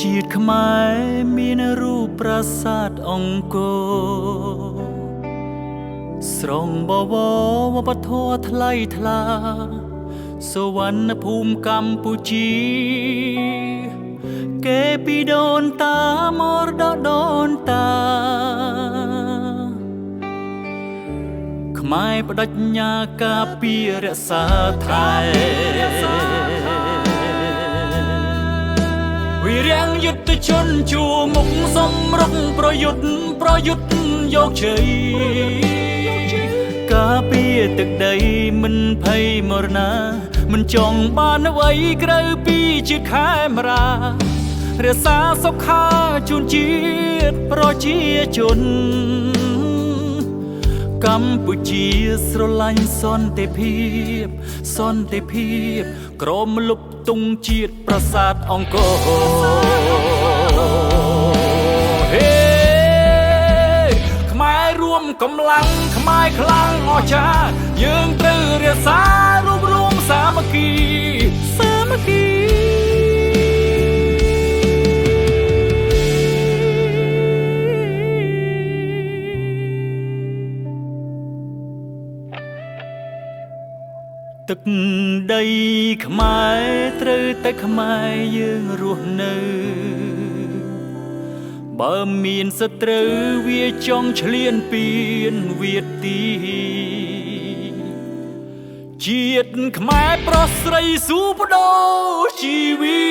ជាតិខ្មែរមានរូបប្រាសាទអង្គរស្រងបវរវប្បធម៌ថ្លៃថ្លាសុវណ្ណភូមិកម្ពុជាគេពីដូនតាមរតកដូនតាខ្មែរបដិញ្ញាការពាររក្សាថែវិរាំងយុទ្ធជនជួមុខសំរុកប្រយុទ្ធយកជ័យការពារទឹកដីមិនភ័យមរណាមិនចង់បានអ្វីក្រៅពីជាតិខេមរារក្សាសុខាជូនជាតិប្រជាជនកម្ពុជាស្រឡាញ់សន្តិភាពក្រមលុបទង់ជាតិប្រាសាទអង្គរហេខ្មែររួមកម្លាំងខ្មែរខ្លាំងអស្ចារ្យយើងត្រូវរក្សារួបរวมសាមគ្គីទឹកដីខ្មែរត្រូវតែខ្មែរយើងរស់នៅបើមានសត្រូវវាចង់ឈ្លានពានវាទីជាតិខ្មែរប្រុសស្រីស៊ូបដូរជីវី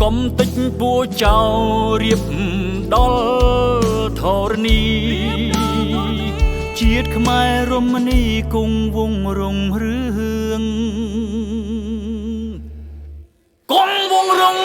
កុំតិចពួរចោលរៀបដល់ធរណីជាតិខ្មែររមនីគង់វង្សរុងរឿងគង់វង្សរុង